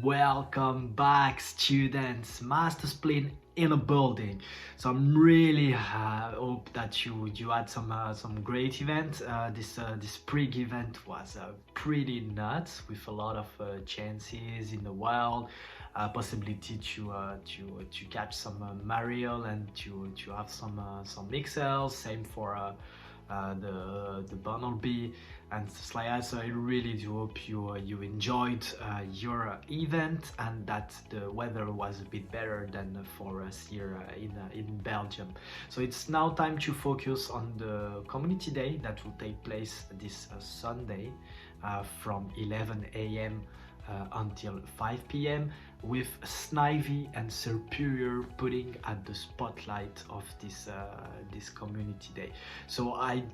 Welcome back, students. Master Spleen in a building. So I'm really hope that you had some great event. This prig event was pretty nuts with a lot of chances in the wild, possibility to catch some Mariel and to have some XL. Same for the Bumblebee and stuff like that. So I really do hope you enjoyed your event and that the weather was a bit better than for us here in Belgium. So it's now time to focus on the community day that will take place this Sunday from 11 a.m. Until 5 p.m. with Snivy and Serperior putting at the spotlight of this community day. So I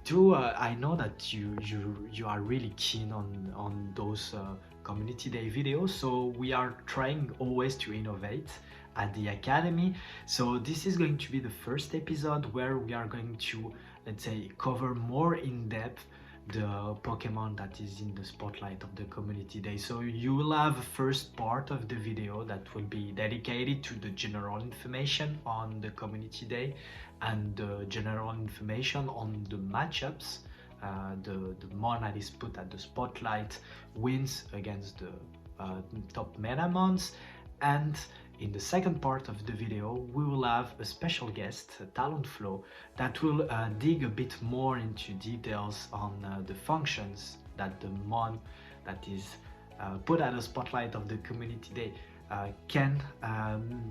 know that you are really keen on those community day videos. So we are trying always to innovate at the academy. So this is going to be the first episode where we are going to, let's say, cover more in depth the Pokemon that is in the spotlight of the community day. So you will have a first part of the video that will be dedicated to the general information on the community day and the general information on the matchups. The mon that is put at the spotlight wins against the top meta mons. And in the second part of the video, we will have a special guest, TalonFlo, that will dig a bit more into details on the functions that the mon that is put at the spotlight of the community day can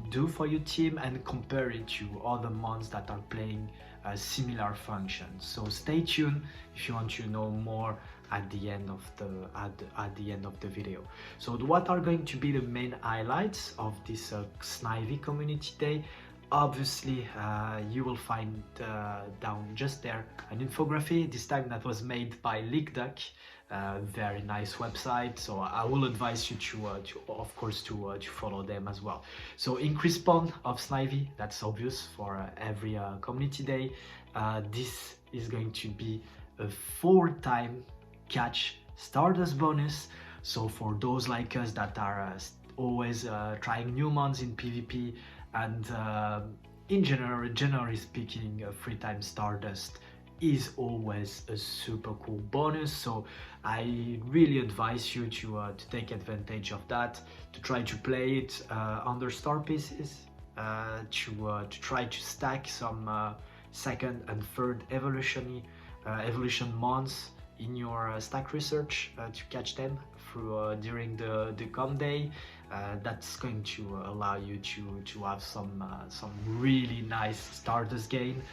do for your team and compare it to other mons that are playing similar functions. So stay tuned if you want to know more at the end of the video. So what are going to be the main highlights of this Snivy community day? Obviously you will find down just there an infography, this time that was made by LeakDuck. Very nice website, so I will advise you to of course to follow them as well. So increased spawn of Snivy, that's obvious for every community day. This is going to be a 4-time catch stardust bonus. So for those like us that are always trying new mons in PvP and in generally speaking, 3-time stardust is always a super cool bonus. So I really advise you to take advantage of that, to try to play it under star pieces, to try to stack some second and third evolution mons in your stack research to catch them through during the com day. That's going to allow you to have some really nice stardust gain.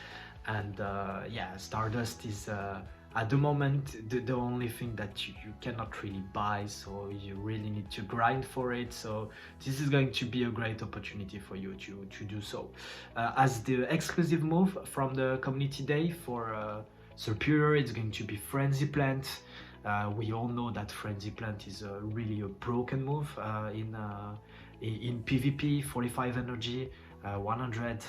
And yeah, stardust is at the moment the only thing that you cannot really buy, so you really need to grind for it. So this is going to be a great opportunity for you to do so. As the exclusive move from the community day for Serperior, it's going to be Frenzy Plant. We all know that Frenzy Plant is really a broken move in PvP. 45 energy, 100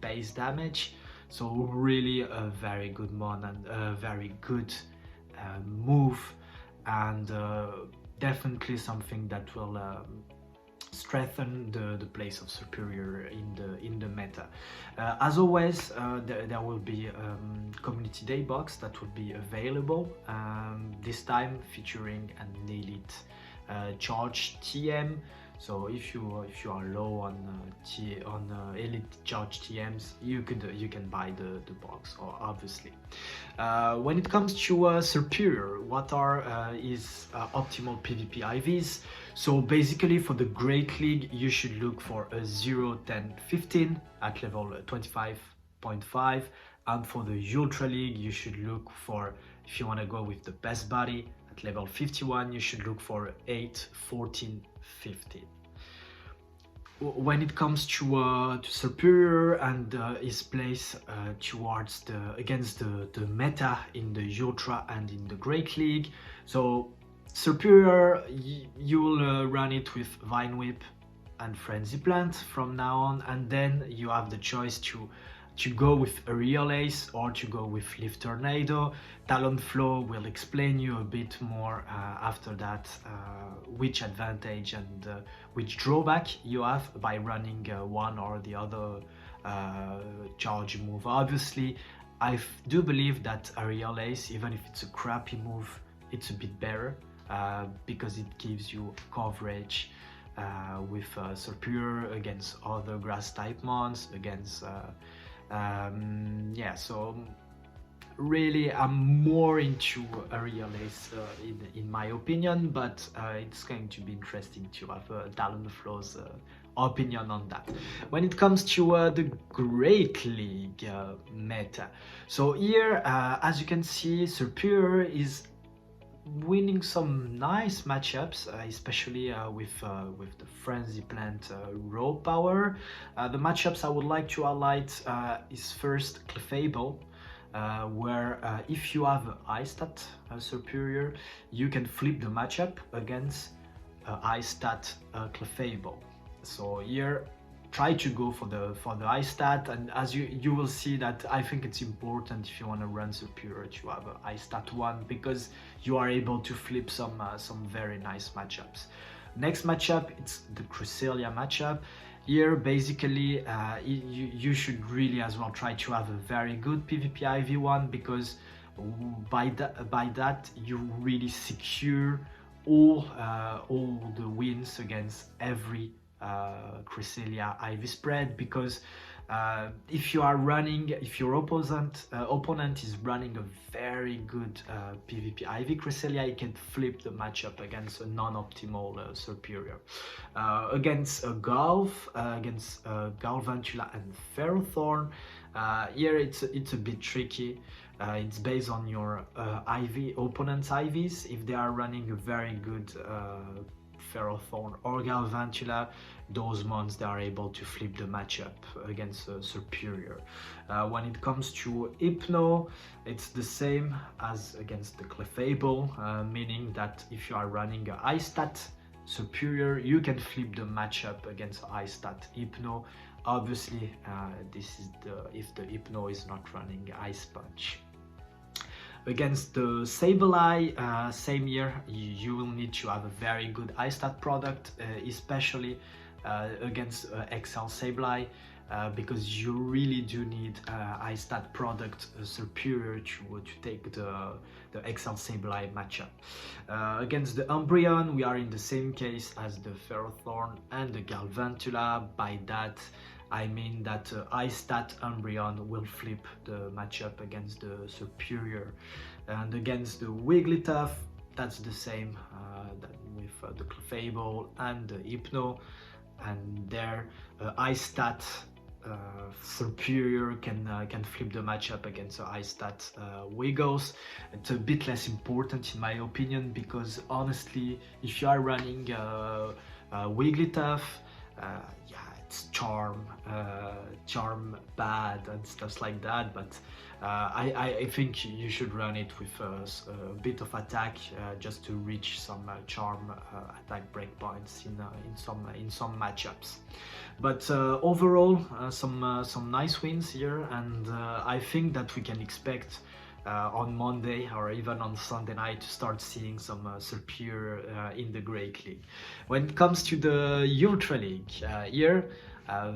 base damage. So really a very good mon and a very good move, and definitely something that will strengthen the place of Serperior in the meta. As always, there will be community day box that will be available, this time featuring an elite charge TM. So if you are low on elite charge TMs, you can buy the box, or obviously. When it comes to Serperior, what are his optimal PvP IVs? So basically for the Great League, you should look for a 0, 10, 15 at level 25.5, and for the Ultra League, you should look for, if you want to go with the best body, at level 51, you should look for 8, 14, 15. When it comes to Serperior and his place towards against the meta in the Ultra and in the Great League, so Serperior, you will run it with Vine Whip and Frenzy Plant from now on, and then you have the choice to to go with a real ace or to go with Leaf Tornado. TalonFlo will explain you a bit more after that which advantage and which drawback you have by running one or the other charge move. Obviously, I do believe that a real ace, even if it's a crappy move, it's a bit better because it gives you coverage with Serperior against other grass type mons, against yeah, so really I'm more into a real ace in my opinion, but it's going to be interesting to have TalonFlo's opinion on that. When it comes to the Great League meta, so here as you can see, Serperior is winning some nice matchups, especially with the Frenzy Plant raw power. The matchups I would like to highlight is first Clefable, where if you have high stat Serperior, you can flip the matchup against high stat Clefable. So here, try to go for the high stat, and as you will see that I think it's important if you want to run Serperior to have a high stat one, because you are able to flip some very nice matchups. Next matchup, it's the Cresselia matchup. Here basically you should really as well try to have a very good PvP IV one, because by that you really secure all the wins against every Cresselia IV spread, because if your opponent is running a very good PvP IV Cresselia, he can flip the matchup against a non-optimal Serperior. Against a Galvantula and Ferrothorn, here it's a bit tricky. It's based on your opponent's IVs. If they are running a very good Ferrothorn or Galvantula, those mons they are able to flip the matchup against Serperior. When it comes to Hypno, it's the same as against the Clefable, meaning that if you are running a high stat Serperior, you can flip the matchup against high stat Hypno. Obviously, this is if the Hypno is not running Ice Punch. Against the Sableye, same year, you will need to have a very good high stat product, especially against XL Sableye, because you really do need high stat product Serperior to take the XL Sableye matchup. Against the Umbreon, we are in the same case as the Ferrothorn and the Galvantula. By that I mean that high stat Umbreon will flip the matchup against the Serperior. And against the Wigglytuff, that's the same with the Clefable and the Hypno. And there, high stat Serperior can flip the matchup against a high stat Wiggles. It's a bit less important in my opinion, because honestly, if you are running Wigglytuff, yeah, it's charm bad and stuff like that, but I think you should run it with a bit of attack just to reach some charm attack breakpoints in some matchups. But overall, some nice wins here, and I think that we can expect on Monday or even on Sunday night to start seeing some Serperior in the Great League. When it comes to the Ultra League, here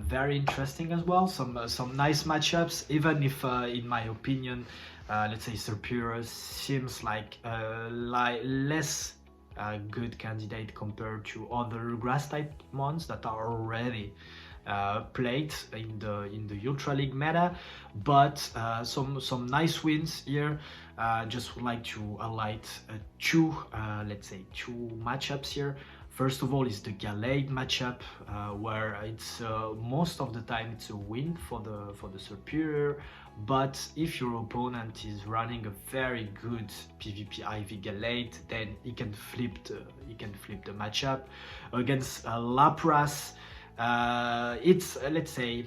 very interesting as well. Some nice matchups, even if in my opinion, let's say Serperior seems like less good candidate compared to other grass type mons that are already played in the Ultra League meta. But some nice wins here. Just would like to highlight two matchups here. First of all is the Gallade matchup, where it's most of the time it's a win for the Serperior, but if your opponent is running a very good PvP IV Gallade, then he can flip the matchup. Against Lapras, it's let's say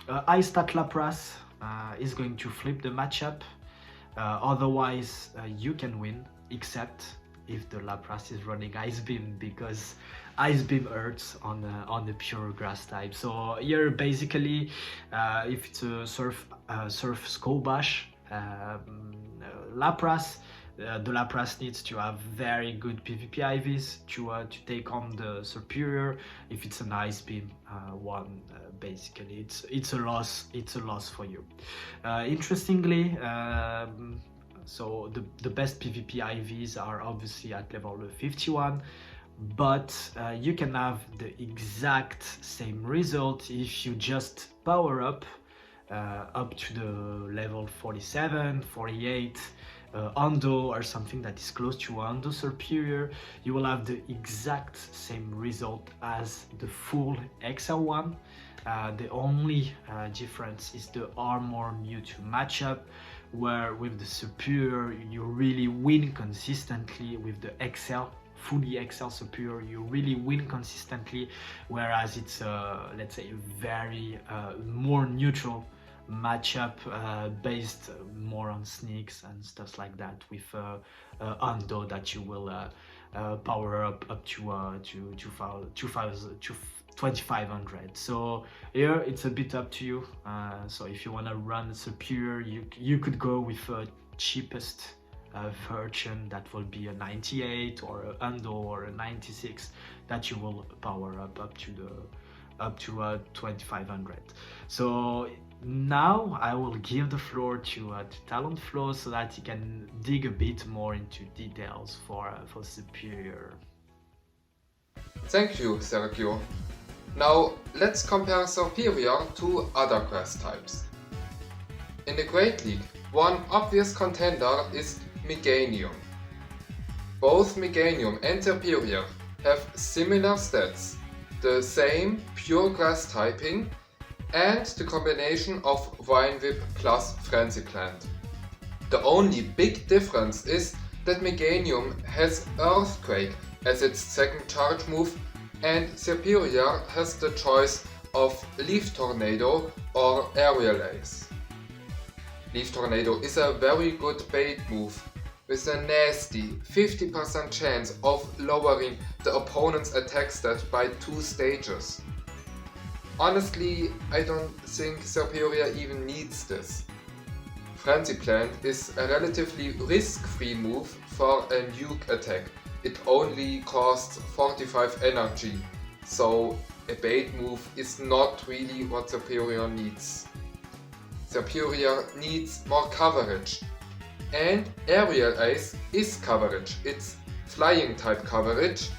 high stat Lapras is going to flip the matchup. Otherwise, you can win, except if the Lapras is running Ice Beam, because Ice Beam hurts on the pure grass type. So here basically, if it's a Surf Skull Bash Lapras, the Lapras needs to have very good PvP IVs to take on the Serperior. If it's an Ice Beam one, basically it's a loss. It's a loss for you. Interestingly, so the best PvP IVs are obviously at level 51, but you can have the exact same result if you just power up to the level 47, 48, Ando or something that is close to Ando Serperior. You will have the exact same result as the full XL1. The only difference is the armor Mewtwo matchup, where with the Serperior you really win consistently. With the fully XL Serperior you really win consistently, whereas it's let's say a very more neutral matchup based more on sneaks and stuff like that, with Ando that you will power up to 2500. So here it's a bit up to you. So if you want to run Serperior, you could go with cheapest version that will be a 98 or a Ando or a 96 that you will power up to 2500. So now I will give the floor to TalonFlo so that he can dig a bit more into details for Serperior. Thank you, Sergio. Now let's compare Serperior to other grass types. In the Great League, one obvious contender is Meganium. Both Meganium and Serperior have similar stats, the same pure grass typing, and the combination of Vine Whip plus Frenzy Plant. The only big difference is that Meganium has Earthquake as its second charge move, and Serperior has the choice of Leaf Tornado or Aerial Ace. Leaf Tornado is a very good bait move with a nasty 50% chance of lowering the opponent's attack stat by 2 stages. Honestly, I don't think Serperior even needs this. Frenzy Plant is a relatively risk-free move for a nuke attack. It only costs 45 energy, so a bait move is not really what Serperior needs. Serperior needs more coverage, and Aerial Ace is coverage. It's flying type coverage.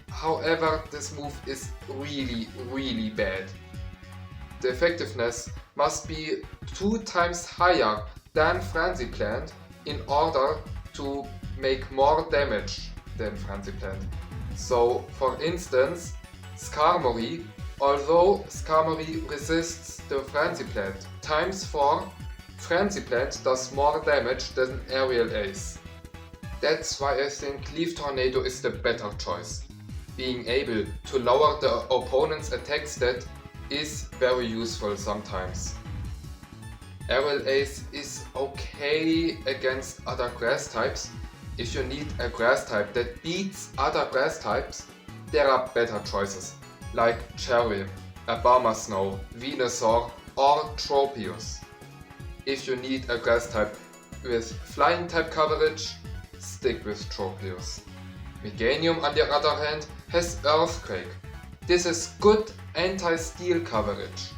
However, this move is really bad. The effectiveness must be 2 times higher than Frenzy Plant in order to make more damage than Frenzy Plant. So, for instance, Skarmory, although Skarmory resists the Frenzy Plant times 4, Frenzy Plant does more damage than Aerial Ace. That's why I think Leaf Tornado is the better choice. Being able to lower the opponent's attack stat is very useful sometimes. Aerial Ace is okay against other grass types. If you need a grass type that beats other grass types, there are better choices, like Cherry, Abomasnow, Venusaur or Tropius. If you need a grass type with flying type coverage, stick with Tropius. Meganium, on the other hand, has Earthquake. This is good anti-steel coverage.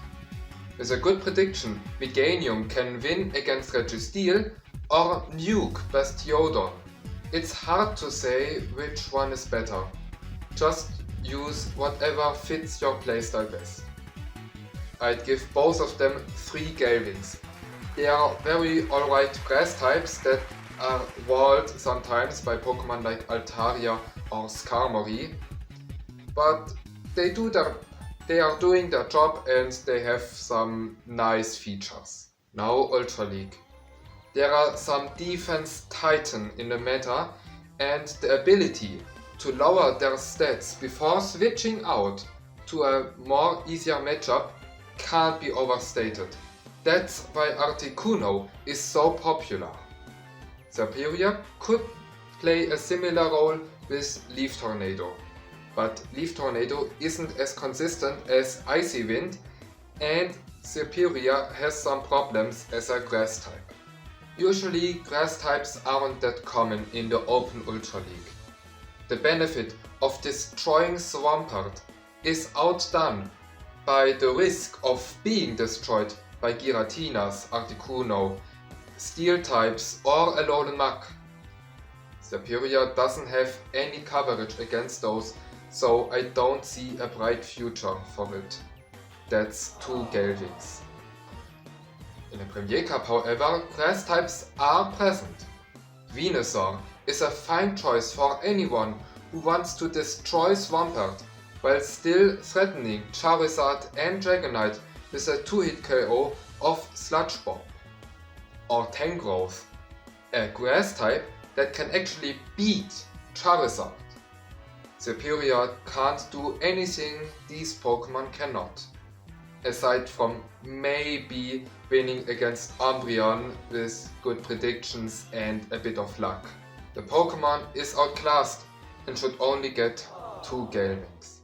With a good prediction, Meganium can win against Registeel or nuke Bastiodon. It's hard to say which one is better. Just use whatever fits your playstyle best. I'd give both of them 3 Gale Wings. They are very alright grass types that are walled sometimes by Pokemon like Altaria or Skarmory, but they are doing their job and they have some nice features. Now Ultra League. There are some defense titan in the meta, and the ability to lower their stats before switching out to a more easier matchup can't be overstated. That's why Articuno is so popular. Serperior could play a similar role with Leaf Tornado, but Leaf Tornado isn't as consistent as Icy Wind, and Serperior has some problems as a grass type. Usually grass types aren't that common in the Open Ultra League. The benefit of destroying Swampert is outdone by the risk of being destroyed by Giratinas, Articuno, Steel types or Alolan Muk. Serperior doesn't have any coverage against those, so I don't see a bright future for it. That's 2 Galvix. In the Premier Cup, however, grass types are present. Venusaur is a fine choice for anyone who wants to destroy Swampert while still threatening Charizard and Dragonite with a 2-hit KO of Sludge Bomb. Or Tangrowth, a grass type that can actually beat Charizard. Serperior can't do anything these Pokemon cannot, aside from maybe winning against Umbreon with good predictions and a bit of luck. The Pokemon is outclassed and should only get 2 Galvix.